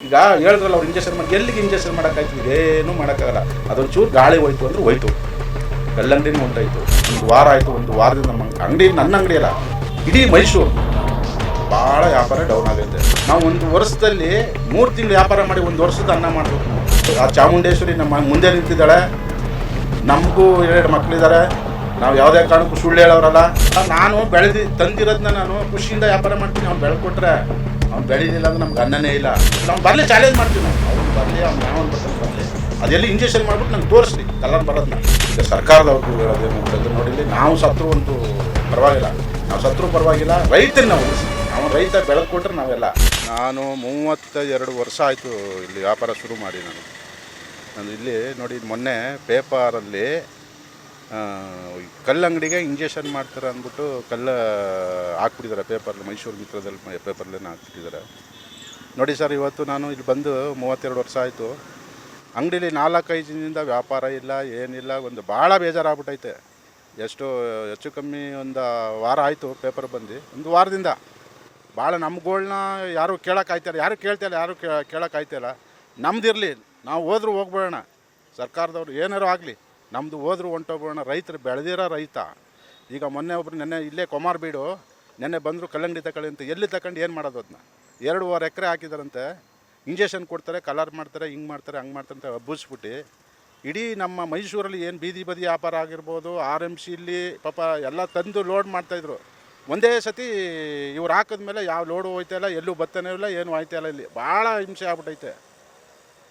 ಈಗ ಹೇಳಿದ್ರಲ್ಲ ಅವ್ರು ಇಂಜೆಕ್ಷನ್ ಮಾಡಿ, ಎಲ್ಲಿಗೆ ಇಂಜೆಕ್ಷನ್ ಮಾಡೋಕ್ಕಾಯ್ತು? ಏನೂ ಮಾಡೋಕ್ಕಾಗಲ್ಲ. ಅದೊಂದು ಚೂರು ಗಾಳಿ ಹೋಯ್ತು ಅಂದರೆ ಹೋಯ್ತು, ಕಲ್ಲಂಗಡಿನೂ ಹೊಂಟಾಯ್ತು. ಒಂದು ವಾರ ಆಯಿತು, ಒಂದು ವಾರದಿಂದ ನಮ್ಮ ಅಂಗಡಿ, ನನ್ನ ಅಂಗಡಿ ಅಲ್ಲ, ಇಡೀ ಮೈಸೂರು ಭಾಳ ವ್ಯಾಪಾರ ಡೌನ್ ಆಗೈತೆ. ನಾವು ಒಂದು ವರ್ಷದಲ್ಲಿ 3 ತಿಂಗಳು ವ್ಯಾಪಾರ ಮಾಡಿ 1 ವರ್ಷದ ಅನ್ನ ಮಾಡಬೇಕು ನಾವು. ಆ ಚಾಮುಂಡೇಶ್ವರಿ ನಮ್ಮ ಮುಂದೆ ನಿಂತಿದ್ದಾಳೆ, ನಮಗೂ 2 ಮಕ್ಕಳಿದ್ದಾರೆ. ನಾವು ಯಾವುದೇ ಕಾರಣಕ್ಕೂ ಸುಳ್ಳು ಹೇಳೋರಲ್ಲ. ನಾನು ತಂದಿರೋದನ್ನ ನಾನು ಖುಷಿಯಿಂದ ವ್ಯಾಪಾರ ಮಾಡ್ತೀನಿ. ಅವ್ನು ಬೆಳೆಕೊಟ್ರೆ, ಅವ್ನು ಬೆಳೀಲಿಲ್ಲ ಅಂದ್ರೆ ನಮ್ಗೆ ಅನ್ನನೇ ಇಲ್ಲ. ನಾವು ಬರಲಿ ಚಾಲೆಂಜ್ ಮಾಡ್ತೀವಿ, ನಾವು ಅವ್ನು ಬರಲಿ, ಅವ್ನು ಯಾವನು ಬರಲಿ, ಅದೆಲ್ಲಿ ಇಂಜೆಕ್ಷನ್ ಮಾಡ್ಬಿಟ್ಟು ನಂಗೆ ತೋರಿಸ್ಲಿ ಕಲರ್ ಬರೋದನ್ನ. ಈಗ ಸರ್ಕಾರದವ್ರು ಹೇಳೋದೇನು ನೋಡಿಲಿ, ನಾವು ಸತ್ರು ಒಂದು ಪರವಾಗಿಲ್ಲ, ನಾವು ಸತ್ರು ಪರವಾಗಿಲ್ಲ, ರೈತನ ನಾವು ರೈತ ಬೆಳೆದು ಕೊಟ್ರೆ ನಾವೆಲ್ಲ. ನಾನು 32 ವರ್ಷ ಆಯಿತು ಇಲ್ಲಿ ವ್ಯಾಪಾರ ಶುರು ಮಾಡಿ. ನಾನು ಇಲ್ಲಿ ನೋಡಿ, ಮೊನ್ನೆ ಪೇಪರಲ್ಲಿ ಕಲ್ಲಂಗಡಿಗೆ ಇಂಜೆಕ್ಷನ್ ಮಾಡ್ತಾರೆ ಅಂದ್ಬಿಟ್ಟು ಹಾಕ್ಬಿಟ್ಟಿದ್ದಾರೆ ಪೇಪರ್ಲಿ, ಮೈಸೂರು ಮಿತ್ರದಲ್ಲಿ ಪೇಪರ್ಲೇನ ಹಾಕ್ಬಿಟ್ಟಿದ್ದಾರೆ ನೋಡಿ ಸರ್. ಇವತ್ತು ನಾನು ಇಲ್ಲಿ ಬಂದು 32 ವರ್ಷ ಆಯಿತು. ಅಂಗಡೀಲಿ 4-5 ದಿನದಿಂದ ವ್ಯಾಪಾರ ಇಲ್ಲ, ಏನಿಲ್ಲ. ಒಂದು ಭಾಳ ಬೇಜಾರಾಗ್ಬಿಟ್ಟೈತೆ. ಹೆಚ್ಚು ಕಮ್ಮಿ ಒಂದು ವಾರ ಆಯಿತು ಪೇಪರ್ ಬಂದು. ಒಂದು ವಾರದಿಂದ ಭಾಳ ನಮ್ಗಳನ್ನ ಯಾರು ಕೇಳೋಕ್ಕಾಯ್ತಾಯಿಲ್ಲ, ಯಾರು ಕೇಳ್ತಾಯಿಲ್ಲ, ಯಾರು ಕೇಳೋಕ್ಕಾಯ್ತಾಯಿಲ್ಲ. ನಮ್ದಿರಲಿ, ನಾವು ಹೋದ್ರೂ ಹೋಗ್ಬೇಡ, ಸರ್ಕಾರದವ್ರು ಏನಾರು ಆಗಲಿ, ನಮ್ಮದು ಹೋದ್ರೂ ಹೊಂಟೋಗ್ಬೇಡ. ರೈತರು ಬೆಳೆದಿರೋ ರೈತ. ಈಗ ಮೊನ್ನೆ ಒಬ್ಬರು ನೆನ್ನೆ ಇಲ್ಲೇ ಕೊಮಾರ್ಬೀಡು ನೆನ್ನೆ ಬಂದರು ಕಲ್ಲಂಗಡಿ ತಗೊಳ್ಳಿ ಅಂತ. ಎಲ್ಲಿ ತಗೊಂಡು ಏನು ಮಾಡೋದು? ಅದನ್ನ 2.5 ಎಕರೆ ಹಾಕಿದಾರಂತೆ. ಇಂಜೆಕ್ಷನ್ ಕೊಡ್ತಾರೆ, ಕಲರ್ ಮಾಡ್ತಾರೆ, ಹಿಂಗೆ ಮಾಡ್ತಾರೆ, ಹಂಗೆ ಮಾಡ್ತಾರೆ ಅಂತ ಹಬ್ಬಿಸ್ಬಿಟ್ಟು ಇಡೀ ನಮ್ಮ ಮೈಸೂರಲ್ಲಿ ಏನು ಬೀದಿ ಬದಿ ವ್ಯಾಪಾರ ಆಗಿರ್ಬೋದು, RMCಲಿ ಪಾಪ ಎಲ್ಲ ತಂದು ಲೋಡ್ ಮಾಡ್ತಾಯಿದ್ರು. ಒಂದೇ ಸತಿ ಇವ್ರು ಹಾಕಿದ್ಮೇಲೆ ಯಾವ ಲೋಡು ಹೋಯ್ತಾಯಿಲ್ಲ, ಎಲ್ಲೂ ಬತ್ತನೇ ಇಲ್ಲ, ಏನು ಹೋಯ್ತಾಯಿಲ್ಲ. ಇಲ್ಲಿ ಭಾಳ ಹಿಂಸೆ ಆಗ್ಬಿಟ್ಟೈತೆ.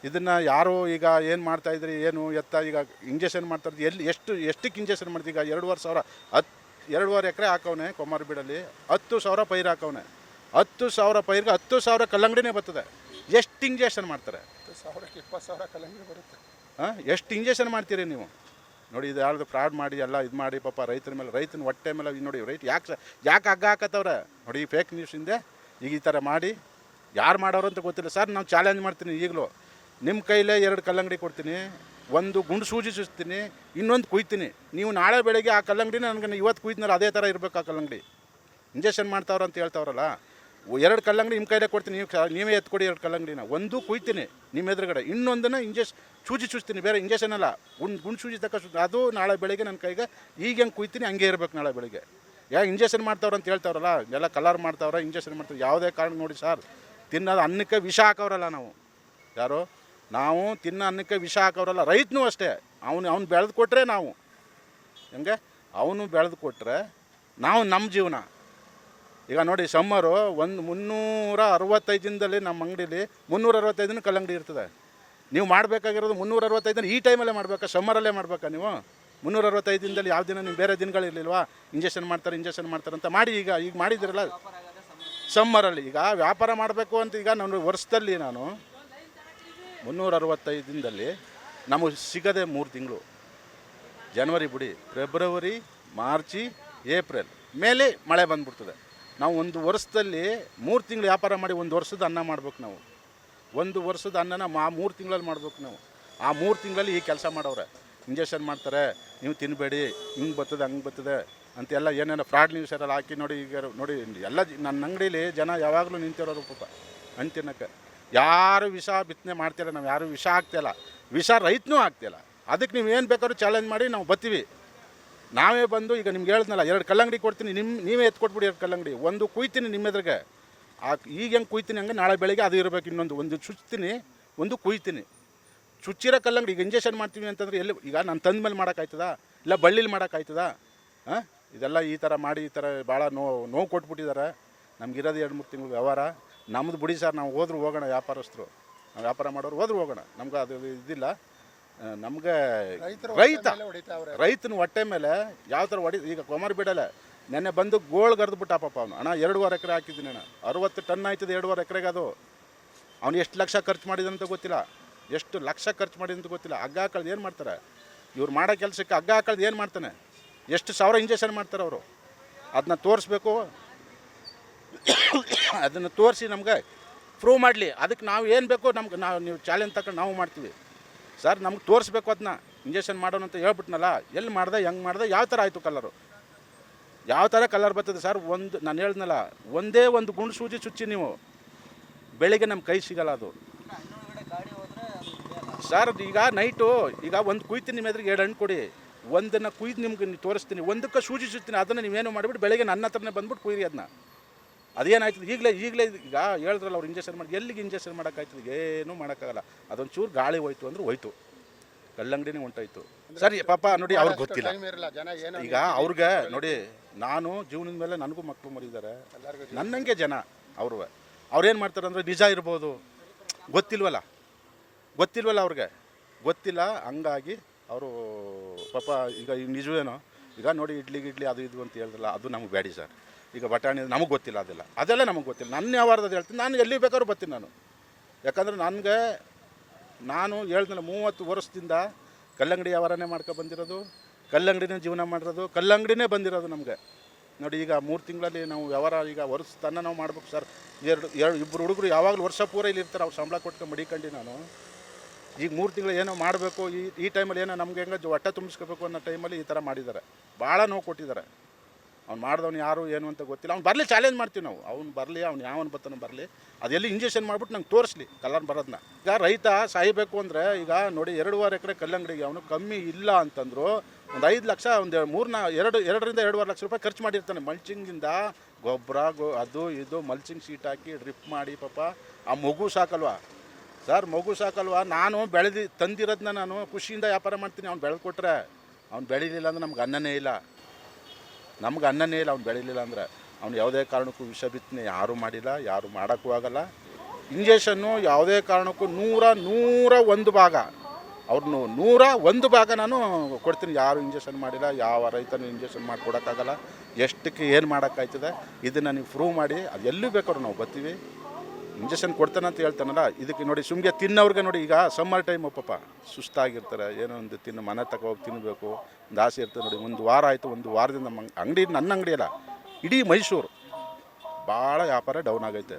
ಇದನ್ನು ಯಾರು ಈಗ ಏನು ಮಾಡ್ತಾಯಿದ್ರಿ, ಏನು ಎತ್ತ ಈಗ ಇಂಜೆಕ್ಷನ್ ಮಾಡ್ತಾಯಿದ್ದು ಎಲ್ಲಿ ಎಷ್ಟಕ್ಕೆ ಇಂಜೆಕ್ಷನ್ ಮಾಡ್ತೀವಿ? ಈಗ 2.5 ಎಕರೆ ಹಾಕವನೆ ಕೊಮಾರ್ಬೀಡಲ್ಲಿ, 10,000 ಪೈರು ಹಾಕವನೆ. 10,000 ಪೈರಿಗೆ 10,000 ಕಲ್ಲಂಗಡಿನೇ ಬರ್ತದೆ. ಎಷ್ಟು ಇಂಜೆಕ್ಷನ್ ಮಾಡ್ತಾರೆ? 10,000ಕ್ಕೆ 20,000 ಕಲ್ಲಂಗಡಿ ಬರುತ್ತೆ. ಎಷ್ಟು ಇಂಜೆಕ್ಷನ್ ಮಾಡ್ತೀರಿ ನೀವು? ನೋಡಿ, ಇದು ಯಾರ್ದು ಫ್ರಾಡ್ ಮಾಡಿ ಎಲ್ಲ ಇದು ಮಾಡಿ ಪಾಪ ರೈತರ ಮೇಲೆ, ರೈತನ ಹೊಟ್ಟೆ ಮೇಲೆ ನೋಡಿ. ರೈತ ಯಾಕೆ ಹಗ್ಗ ಹಾಕತ್ತವ್ರೆ ನೋಡಿ, ಫೇಕ್ ನ್ಯೂಸಿಂದ ಈಗ ಈ ಥರ ಮಾಡಿ. ಯಾರು ಮಾಡೋರು ಅಂತ ಗೊತ್ತಿಲ್ಲ ಸರ್. ನಾವು ಚಾಲೆಂಜ್ ಮಾಡ್ತೀನಿ ಈಗಲೂ, ನಿಮ್ಮ ಕೈಲೇ 2 ಕಲ್ಲಂಗಡಿ ಕೊಡ್ತೀನಿ, ಒಂದು ಗುಂಡು ಸೂಜಿ ಚುಚ್ತೀನಿ, ಇನ್ನೊಂದು ಕುಯ್ತೀನಿ. ನೀವು ನಾಳೆ ಬೆಳಗ್ಗೆ ಆ ಕಲ್ಲಂಗಡಿನ ನನಗೆ ಇವತ್ತು ಕುಯ್ದ್ನಲ್ಲ ಅದೇ ಥರ ಇರಬೇಕು ಆ ಕಲ್ಲಂಗಡಿ. ಇಂಜೆಕ್ಷನ್ ಮಾಡ್ತಾವ್ರ ಅಂತ ಹೇಳ್ತಾವ್ರಲ್ಲ, 2 ಕಲ್ಲಂಗಡಿ ನಿಮ್ಮ ಕೈಲೇ ಕೊಡ್ತೀನಿ, ನೀವೇ ಎತ್ಕೊಡಿ 2 ಕಲ್ಲಂಗಡಿನ. ಒಂದು ಕುಯ್ತೀನಿ ನಿಮ್ಮ ಎದುರುಗಡೆ, ಇನ್ನೊಂದನ್ನು ಸೂಜಿ ಚುಚ್ತೀನಿ, ಬೇರೆ ಇಂಜೆಕ್ಷನ್ ಅಲ್ಲ, ಗುಂಡು ಸೂಜಿ ಅದು ನಾಳೆ ಬೆಳಗ್ಗೆ ನನ್ನ ಕೈಗೆ ಈಗ ಹೆಂಗೆ ಕುಯ್ತೀನಿ ಹಂಗೆ ಇರಬೇಕು ನಾಳೆ ಬೆಳಗ್ಗೆ. ಯಾಕೆ ಇಂಜೆಕ್ಷನ್ ಮಾಡ್ತಾವ್ರ ಅಂತ ಹೇಳ್ತಾವ್ರಲ್ಲ, ಎಲ್ಲ ಕಲರ್ ಮಾಡ್ತಾವ್ರ, ಇಂಜೆಕ್ಷನ್ ಮಾಡ್ತಾವ್ರೆ. ಯಾವುದೇ ಕಾರಣ ನೋಡಿ ಸರ್, ತಿನ್ನೋದು ಅನ್ನಕ್ಕೆ ವಿಷ ಹಾಕೋರಲ್ಲ ನಾವು. ಯಾರು ನಾವು ತಿನ್ನೋ ಅನ್ನಕ್ಕೆ ವಿಷ ಹಾಕೋರಲ್ಲ. ರೈತನೂ ಅಷ್ಟೇ, ಅವ್ನು ಬೆಳೆದು ಕೊಟ್ಟರೆ ನಾವು ಹೆಂಗೆ, ಅವನು ಬೆಳೆದು ಕೊಟ್ಟರೆ ನಾವು ನಮ್ಮ ಜೀವನ. ಈಗ ನೋಡಿ, ಸಮ್ಮರು 365 ದಿನದಲ್ಲಿ ನಮ್ಮ ಅಂಗಡೀಲಿ 365 ದಿನ ಕಲ್ಲಂಗಡಿ ಇರ್ತದೆ. ನೀವು ಮಾಡಬೇಕಾಗಿರೋದು 365 ದಿನ ಈ ಟೈಮಲ್ಲೇ ಮಾಡಬೇಕಾ? ಸಮ್ಮರಲ್ಲೇ ಮಾಡಬೇಕಾ ನೀವು? 365 ದಿನದಲ್ಲಿ ಯಾವ ದಿನ ನೀವು ಬೇರೆ ದಿನಗಳಿರಲಿಲ್ವಾ? ಇಂಜೆಕ್ಷನ್ ಮಾಡ್ತಾರೆ ಅಂತ ಮಾಡಿ. ಈಗ ಮಾಡಿದಿರಲ್ಲ ಸಮ್ಮರಲ್ಲಿ. ಈಗ ವ್ಯಾಪಾರ ಮಾಡಬೇಕು ಅಂತ ಈಗ ನಾನು ವರ್ಷದಲ್ಲಿ 365 ದಿನದಲ್ಲಿ ನಮಗೆ ಸಿಗದೆ 3 ತಿಂಗಳು. ಜನವರಿ ಬಿಡಿ, ಫೆಬ್ರವರಿ, ಮಾರ್ಚಿ, ಏಪ್ರಿಲ್ ಮೇಲೆ ಮಳೆ ಬಂದುಬಿಡ್ತದೆ. ನಾವು ಒಂದು ವರ್ಷದಲ್ಲಿ 3 ತಿಂಗಳು ವ್ಯಾಪಾರ ಮಾಡಿ 1 ವರ್ಷದ ಅನ್ನ ಮಾಡ್ಬೇಕು ನಾವು. 1 ವರ್ಷದ ಅನ್ನನ 3 ತಿಂಗಳಲ್ಲಿ ಮಾಡ್ಬೇಕು ನಾವು. ಆ 3 ತಿಂಗಳಲ್ಲಿ ಈ ಕೆಲಸ ಮಾಡೋರೆ. ಇಂಜೆಕ್ಷನ್ ಮಾಡ್ತಾರೆ, ನೀವು ತಿನ್ನಬೇಡಿ, ಹಿಂಗೆ ಬರ್ತದೆ ಹಂಗೆ ಬರ್ತದೆ ಅಂತೆಲ್ಲ ಏನೇನೋ ಫ್ರಾಡ್ ನ್ಯೂಸರಲ್ಲಿ ಹಾಕಿ ನೋಡಿ. ಈಗ ನೋಡಿ, ಎಲ್ಲ ನನ್ನ ಅಂಗಡೀಲಿ ಜನ ಯಾವಾಗಲೂ ನಿಂತಿರೋರು ಪಾಪ ಹಣ್ಣು ತಿನ್ನೋಕ್ಕೆ. ಯಾರು ವಿಷ ಬಿತ್ತನೆ ಮಾಡ್ತಿಲ್ಲ, ನಾವು ಯಾರು ವಿಷ ಹಾಕ್ತಿಲ್ಲ, ವಿಷ ರೈತನೂ ಆಗ್ತಿಲ್ಲ. ಅದಕ್ಕೆ ನೀವು ಏನು ಬೇಕಾದ್ರೂ ಚಾಲೆಂಜ್ ಮಾಡಿ ನಾವು ಬರ್ತೀವಿ. ನಾವೇ ಬಂದು ಈಗ ನಿಮ್ಗೆ ಹೇಳಿದ್ನಲ್ಲ, 2 ಕಲ್ಲಂಗಡಿ ಕೊಡ್ತೀನಿ, ನೀವೇ ಎತ್ಕೊಟ್ಬಿಡಿ 2 ಕಲ್ಲಂಗಡಿ. ಒಂದು ಕುಯ್ತೀನಿ ನಿಮ್ಮ ಎದುರಿಗೆ, ಈಗ ಹೆಂಗೆ ಕುಯ್ತೀನಿ ಹಂಗೆ ನಾಳೆ ಬೆಳಗ್ಗೆ ಅದು ಇರಬೇಕು. ಒಂದು ಚುಚ್ತೀನಿ, ಒಂದು ಕುಯ್ತೀನಿ. ಚುಚ್ಚಿರೋ ಕಲ್ಲಂಗಡಿ ಈಗ ಇಂಜೆಕ್ಷನ್ ಮಾಡ್ತೀವಿ ಅಂತಂದರೆ ಎಲ್ಲಿ? ಈಗ ನಾನು ತಂದ ಮೇಲೆ ಮಾಡೋಕ್ಕಾಯ್ತದ? ಇಲ್ಲ ಬಳ್ಳಿಲಿ ಮಾಡೋಕ್ಕಾಯ್ತದ? ಇದೆಲ್ಲ ಈ ಥರ ಮಾಡಿ ಈ ಥರ ಭಾಳ ನೋವು ಕೊಟ್ಬಿಟ್ಟಿದ್ದಾರೆ. ನಮಗಿರೋದು 2-3 ತಿಂಗಳು ವ್ಯವಹಾರ. ನಮ್ಮದು ಬಿಡಿ ಸರ್, ನಾವು ಹೋದ್ರೂ ಹೋಗೋಣ, ವ್ಯಾಪಾರಸ್ಥರು ನಾವು ವ್ಯಾಪಾರ ಮಾಡೋರು ಹೋದ್ರೂ ಹೋಗೋಣ, ನಮ್ಗೆ ಅದು ಇದಿಲ್ಲ. ನಮಗೆ ರೈತನ ಹೊಟ್ಟೆ ಮೇಲೆ ಯಾವ ಥರ ಈಗ ಕೊಮಾರ್ಬೀಡಲ್ಲ ನೆನ್ನೆ ಬಂದು ಗೋಳು ಗರ್ದ್ಬಿಟ್ಟ ಪಾಪ ಅವನು. ಅಣ್ಣ 2.5 ಎಕರೆ ಹಾಕಿದ್ದೀನಿ ಅಣ್ಣ, 60 ಟನ್ ಆಯ್ತದೆ 2.5 ಎಕರೆಗೆ. ಅದು ಅವ್ನು ಎಷ್ಟು ಲಕ್ಷ ಖರ್ಚು ಮಾಡಿದಂತ ಗೊತ್ತಿಲ್ಲ, ಎಷ್ಟು ಲಕ್ಷ ಖರ್ಚು ಮಾಡಿದಂತ ಗೊತ್ತಿಲ್ಲ. ಹಗ್ಗ ಹಾಕಳ್ದು ಏನು ಮಾಡ್ತಾರೆ ಇವ್ರು ಮಾಡೋ ಕೆಲಸಕ್ಕೆ? ಹಗ್ಗ ಹಾಕಳ್ದು ಏನು ಮಾಡ್ತಾನೆ? ಎಷ್ಟು ಸಾವಿರ ಇಂಜೆಕ್ಷನ್ ಮಾಡ್ತಾರೆ ಅವರು? ಅದನ್ನ ತೋರಿಸ್ಬೇಕು, ಅದನ್ನು ತೋರಿಸಿ ನಮ್ಗೆ ಪ್ರೂವ್ ಮಾಡಲಿ. ಅದಕ್ಕೆ ನಾವು ಏನು ಬೇಕೋ ನೀವು ಚಾಲೆಂಜ್ ತಗೊಂಡು ನಾವು ಮಾಡ್ತೀವಿ ಸರ್. ನಮ್ಗೆ ತೋರಿಸ್ಬೇಕು ಅದನ್ನ. ಇಂಜೆಕ್ಷನ್ ಮಾಡೋಣ ಅಂತ ಹೇಳ್ಬಿಟ್ನಲ್ಲ, ಎಲ್ಲಿ ಮಾಡ್ದೆ, ಹೆಂಗೆ ಮಾಡ್ದೆ, ಯಾವ ಥರ ಆಯಿತು ಕಲರು, ಯಾವ ಥರ ಕಲರ್ ಬರ್ತದೆ ಸರ್? ನಾನು ಹೇಳ್ದನಲ್ಲ, ಒಂದೇ ಒಂದು ಗುಂಡು ಸೂಜಿ ಚುಚ್ಚಿ ನೀವು ಬೆಳಿಗ್ಗೆ ನಮ್ಮ ಕೈ ಸಿಗಲ್ಲ. ಅದು ಸರ್ ಈಗ ನೈಟು ಈಗ ಒಂದು ಕುಯ್ತೀನಿ ನಿಮ್ಮ ಎದುರಿಗೆ 2 ಹಣ್ಣು ಕೊಡಿ, ಒಂದನ್ನು ಕುಯ್ದು ನಿಮ್ಗೆ ತೋರಿಸ್ತೀನಿ, ಒಂದಕ್ಕೆ ಸೂಜಿ ಸುತ್ತೀನಿ, ಅದನ್ನು ನೀವೇನು ಮಾಡಿಬಿಟ್ಟು ಬೆಳಗ್ಗೆ ನನ್ನ ಹತ್ರನೇ ಬಂದ್ಬಿಟ್ಟು ಕುಯ್ರಿ ಅದನ್ನ. ಅದೇನಾಯ್ತದೆ ಈಗಲೇ ಈಗ ಹೇಳಿದ್ರಲ್ಲ ಅವ್ರು ಇಂಜೆಕ್ಷನ್ ಮಾಡಿ, ಎಲ್ಲಿಗೆ ಇಂಜೆಕ್ಷನ್ ಮಾಡೋಕ್ಕಾಯ್ತದೆ? ಏನೂ ಮಾಡೋಕ್ಕಾಗಲ್ಲ. ಅದೊಂದು ಚೂರು ಗಾಳಿ ಹೋಯ್ತು ಅಂದ್ರೆ ಹೋಯ್ತು, ಕಲ್ಲಂಗಡಿನೇ ಹೊಂಟೋಯ್ತು. ಸರಿ ಪಾಪ ನೋಡಿ ಅವ್ರಿಗೆ ಗೊತ್ತಿಲ್ಲ. ಟೈಮ್ ಇರಲ್ಲ, ಜನ ಏನೋ ಈಗ ಅವ್ರಿಗೆ ನೋಡಿ, ನಾನು ಜೀವನದ ಮೇಲೆ ನನಗೂ ಮಕ್ಕಳು ಮರಿದ್ದಾರೆ, ನನ್ನಂಗೆ ಜನ ಅವ್ರೇನು ಮಾಡ್ತಾರೆ ಅಂದರೆ ನಿಜ ಇರ್ಬೋದು, ಗೊತ್ತಿಲ್ವಲ್ಲ ಅವ್ರಿಗೆ ಗೊತ್ತಿಲ್ಲ. ಹಂಗಾಗಿ ಅವರು ಪಾಪ ಈಗ ನಿಜವೇನೋ, ಈಗ ನೋಡಿ ಇಡ್ಲಿ ಅದು ಇದು ಅಂತ ಹೇಳಿದ್ರಲ್ಲ, ಅದು ನಮಗೆ ಬೇಡಿ ಸರ್. ಈಗ ಬಟಾಣಿ ನಮಗೆ ಗೊತ್ತಿಲ್ಲ, ಅದೆಲ್ಲ ನಮಗೆ ಗೊತ್ತಿಲ್ಲ. ನನ್ನ ವ್ಯವಹಾರದಲ್ಲಿ ಹೇಳ್ತೀನಿ, ನಾನು ಎಲ್ಲಿ ಬೇಕಾದ್ರೂ ಬರ್ತೀನಿ ನಾನು. ಯಾಕಂದರೆ ನಾನು ಹೇಳ್ದಲ್ಲ 30 ವರ್ಷದಿಂದ ಕಲ್ಲಂಗಡಿ ವ್ಯವಹಾರನೇ ಬಂದಿರೋದು, ಕಲ್ಲಂಗಡಿನೇ ಜೀವನ ಮಾಡಿರೋದು, ಕಲ್ಲಂಗಡಿನೇ ಬಂದಿರೋದು ನಮಗೆ. ನೋಡಿ ಈಗ 3 ತಿಂಗಳಲ್ಲಿ ನಾವು ವ್ಯವಹಾರ ಈಗ ವರ್ಷ ತನ್ನ ನಾವು ಮಾಡ್ಬೇಕು ಸರ್. ಇಬ್ಬರು ಹುಡುಗರು ಯಾವಾಗಲೂ ವರ್ಷ ಪೂರ ಇಲ್ಲಿ ಇರ್ತಾರೆ, ಅವ್ರು ಸಂಬಳ ಕೊಟ್ಕೊಂಡು ಮಡಿಕೊಂಡು ನಾನು ಈಗ 3 ತಿಂಗಳು ಏನೋ ಮಾಡಬೇಕು, ಈ ಟೈಮಲ್ಲಿ ಏನೋ ನಮ್ಗೆ ಹೆಂಗೆ ಹೊಟ್ಟೆ ತುಂಬಿಸ್ಕೋಬೇಕು ಅನ್ನೋ ಟೈಮಲ್ಲಿ ಈ ಥರ ಮಾಡಿದ್ದಾರೆ. ಭಾಳ ನೋವು ಕೊಟ್ಟಿದ್ದಾರೆ. ಅವ್ನು ಮಾಡಿದವ್ನು ಯಾರು ಏನು ಅಂತ ಗೊತ್ತಿಲ್ಲ. ಅವ್ನು ಬರಲಿ, ಚಾಲೆಂಜ್ ಮಾಡ್ತೀವಿ ನಾವು. ಅವ್ನು ಬರಲಿ, ಅವ್ನು ಯಾವನು ಬರ್ತಾನೆ ಬರಲಿ, ಅದೆಲ್ಲಿ ಇಂಜೆಕ್ಷನ್ ಮಾಡಿಬಿಟ್ಟು ನಂಗೆ ತೋರಿಸ್ಲಿ ಕಲರ್ ಬರೋದನ್ನ. ಈಗ ರೈತ ಸಾಯಬೇಕು ಅಂದರೆ ಈಗ ನೋಡಿ 2.5 ಎಕರೆ ಕಲ್ಲಂಗಡಿಗೆ ಅವನು ಕಮ್ಮಿ ಇಲ್ಲ ಅಂತಂದ್ರು ಒಂದು 5 ಲಕ್ಷ, ಒಂದು 2ರಿಂದ 2.5 ಲಕ್ಷ ರೂಪಾಯಿ ಖರ್ಚು ಮಾಡಿರ್ತಾನೆ. ಮಲ್ಚಿಂಗಿಂದ ಗೊಬ್ಬರ ಅದು ಇದು ಮಲ್ಚಿಂಗ್ ಶೀಟ್ ಹಾಕಿ ಡ್ರಿಪ್ ಮಾಡಿ. ಪಾಪ ಆ ಮಗು ಸಾಕಲ್ವಾ ಸರ್, ಮಗು ಸಾಕಲ್ವಾ. ನಾನು ತಂದಿರೋದನ್ನ ನಾನು ಖುಷಿಯಿಂದ ವ್ಯಾಪಾರ ಮಾಡ್ತೀನಿ. ಅವ್ನು ಬೆಳೆದು ಕೊಟ್ಟರೆ, ಅವ್ನು ಬೆಳೀಲಿಲ್ಲ ಅಂದ್ರೆ ನಮ್ಗೆ ಅನ್ನನೇ ಇಲ್ಲ, ಅವ್ನು ಬೆಳೀಲಿಲ್ಲ ಅಂದರೆ. ಅವ್ನು ಯಾವುದೇ ಕಾರಣಕ್ಕೂ ವಿಷ ಬಿತ್ತನೆ ಯಾರೂ ಮಾಡಿಲ್ಲ, ಯಾರೂ ಮಾಡೋಕ್ಕೂ ಆಗಲ್ಲ. ಇಂಜೆಕ್ಷನ್ನು ಯಾವುದೇ ಕಾರಣಕ್ಕೂ 101 ಭಾಗ ಅವ್ರನ್ನು 101 ಭಾಗ ನಾನು ಕೊಡ್ತೀನಿ. ಯಾರು ಇಂಜೆಕ್ಷನ್ ಮಾಡಿಲ್ಲ, ಯಾವ ರೈತನೂ ಇಂಜೆಕ್ಷನ್ ಮಾಡಿಕೊಡೋಕ್ಕಾಗಲ್ಲ. ಎಷ್ಟಕ್ಕೆ ಏನು ಮಾಡೋಕ್ಕಾಯ್ತದೆ ಇದನ್ನು ನೀವು ಪ್ರೂವ್ ಮಾಡಿ. ಅದು ಎಲ್ಲಿ ಬೇಕಾದ್ರೂ ನಾವು ಬರ್ತೀವಿ. ಇಂಜೆಕ್ಷನ್ ಕೊಡ್ತಾನೆ ಅಂತ ಹೇಳ್ತಾನಲ್ಲ, ಇದಕ್ಕೆ ನೋಡಿ ಸುಮ್ಗೆ ತಿನ್ನೋರಿಗೆ ನೋಡಿ, ಈಗ ಸಮ್ಮರ್ ಟೈಮು ಪಾಪ ಸುಸ್ತಾಗಿರ್ತಾರೆ, ಏನೋ ಒಂದು ಮನೆ ತಗೋಗಿ ತಿನ್ನಬೇಕು ಒಂದು ಆಸೆ ಇರ್ತದೆ. ನೋಡಿ 1 ವಾರ ಆಯಿತು, 1 ವಾರದಿಂದ ನಮ್ಮ ಅಂಗಡಿ, ನನ್ನ ಅಂಗಡಿ ಅಲ್ಲ, ಇಡೀ ಮೈಸೂರು ಭಾಳ ವ್ಯಾಪಾರ ಡೌನ್ ಆಗೈತೆ.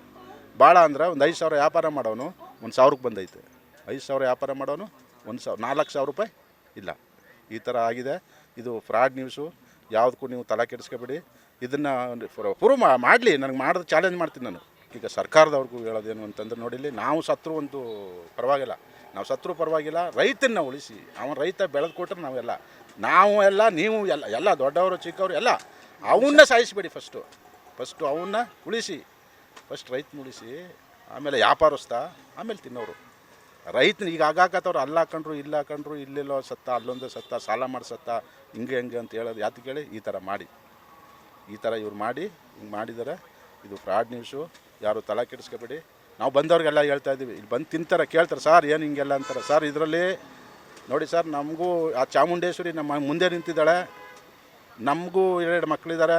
ಭಾಳ ಅಂದ್ರೆ ಒಂದು 5,000 ವ್ಯಾಪಾರ ಮಾಡೋನು 1,000ಕ್ಕೆ ಬಂದೈತೆ. 5,000 ವ್ಯಾಪಾರ ಮಾಡೋನು 4,00,000 ರೂಪಾಯಿ ಇಲ್ಲ. ಈ ಥರ ಆಗಿದೆ. ಇದು ಫ್ರಾಡ್ ನ್ಯೂಸು. ಯಾವುದಕ್ಕೂ ನೀವು ತಲೆ ಕೆಡಿಸ್ಕೊಬೇಡಿ. ಇದನ್ನು ಪ್ರೂವ್ ಮಾಡಲಿ, ನನಗೆ ಮಾಡಿದ್ರೆ ಚಾಲೆಂಜ್ ಮಾಡ್ತೀನಿ ನಾನು. ಈಗ ಸರ್ಕಾರದವ್ರಿಗೂ ಹೇಳೋದೇನು ಅಂತಂದ್ರೆ, ನೋಡಿಲಿ, ನಾವು ಸತ್ರು ಒಂದು ಪರವಾಗಿಲ್ಲ, ರೈತನ್ನ ಉಳಿಸಿ. ಅವನು ರೈತ ಬೆಳೆದು ಕೊಟ್ಟರೆ ನಾವೆಲ್ಲ ನೀವು ಎಲ್ಲ ದೊಡ್ಡವರು ಚಿಕ್ಕವರು ಎಲ್ಲ ಅವನ್ನ ಸಾಯಿಸಬೇಡಿ. ಫಸ್ಟು ಅವನ್ನ ಉಳಿಸಿ, ರೈತನ ಉಳಿಸಿ, ಆಮೇಲೆ ವ್ಯಾಪಾರಸ್ಥ, ಆಮೇಲೆ ತಿನ್ನೋರು. ರೈತನ ಈಗ ಆಗಾಕತ್ತವ್ರು ಅಲ್ಲಿ ಹಾಕೊಂಡ್ರು ಇಲ್ಲೆಲ್ಲೋ ಸತ್ತ, ಅಲ್ಲೊಂದೇ ಸತ್ತ, ಸಾಲ ಮಾಡಿ ಸತ್ತ, ಹಿಂಗೆ ಅಂತ ಹೇಳೋದು ಯಾತಕ್ಕೆ ಕೇಳಿ? ಈ ಥರ ಇವ್ರು ಮಾಡಿ ಹಿಂಗೆ ಮಾಡಿದ್ದಾರೆ. ಇದು ಫ್ರಾಡ್ ನ್ಯೂಸು. ಯಾರು ತಲೆ ಕೆಡಿಸ್ಕೊಬೇಡಿ. ನಾವು ಬಂದವ್ರಿಗೆಲ್ಲ ಹೇಳ್ತಾ ಇದ್ದೀವಿ, ಇಲ್ಲಿ ಬಂದು ತಿಂತಾರೆ, ಕೇಳ್ತಾರೆ ಸರ್ ಏನು ಹಿಂಗೆಲ್ಲ ಅಂತಾರೆ. ಸರ್ ಇದರಲ್ಲಿ ನೋಡಿ ಸರ್, ನಮಗೂ ಆ ಚಾಮುಂಡೇಶ್ವರಿ ನಮ್ಮ ಮುಂದೆ ನಿಂತಿದ್ದಾಳೆ, ನಮಗೂ 2 ಮಕ್ಕಳಿದ್ದಾರೆ.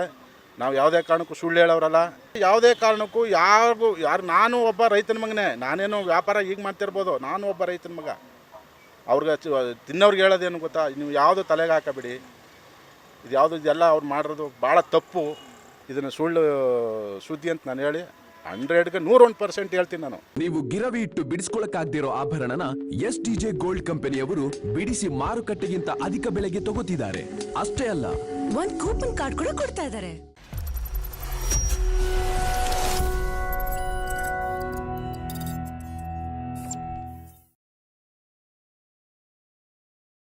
ನಾವು ಯಾವುದೇ ಕಾರಣಕ್ಕೂ ಸುಳ್ಳು ಹೇಳೋರಲ್ಲ, ಯಾವುದೇ ಕಾರಣಕ್ಕೂ ಯಾರು ನಾನು ಒಬ್ಬ ರೈತನ ಮಗನೇ. ನಾನೇನು ವ್ಯಾಪಾರ ಈಗ ಮಾಡ್ತಿರ್ಬೋದು, ನಾನು ಒಬ್ಬ ರೈತನ ಮಗ. ಅವ್ರಿಗೆ ತಿನ್ನೋರ್ಗೆ ಹೇಳೋದೇನು ಗೊತ್ತಾ, ನೀವು ಯಾವುದು ತಲೆಗೆ ಹಾಕಬೇಡಿ. ಇದೆಲ್ಲ ಅವ್ರು ಮಾಡಿರೋದು ಭಾಳ ತಪ್ಪು. ಇದನ್ನು ಸುಳ್ಳು ಸುದ್ದಿ ಅಂತ ನಾನು ಹೇಳಿ 100ಗೆ 101% ಹೇಳ್ತೀನಿ ನಾನು. ನೀವು ಗಿರವಿ ಇಟ್ಟು ಬಿಡಿಸ್ಕೊಳಕ್ಕಾಗ್ದಿರೋ ಆಭರಣನ STJ ಗೋಲ್ಡ್ ಕಂಪನಿಯವರು ಬಿಡಿಸಿ ಮಾರುಕಟ್ಟೆಗಿಂತ ಅಧಿಕ ಬೆಲೆಗೆ ತಗೋತಿದ್ದಾರೆ. ಅಷ್ಟೇ ಅಲ್ಲ, 1 ಕೂಪನ್ ಕಾರ್ಡ್ ಕೂಡ ಕೊಡ್ತಾ ಇದ್ದಾರೆ.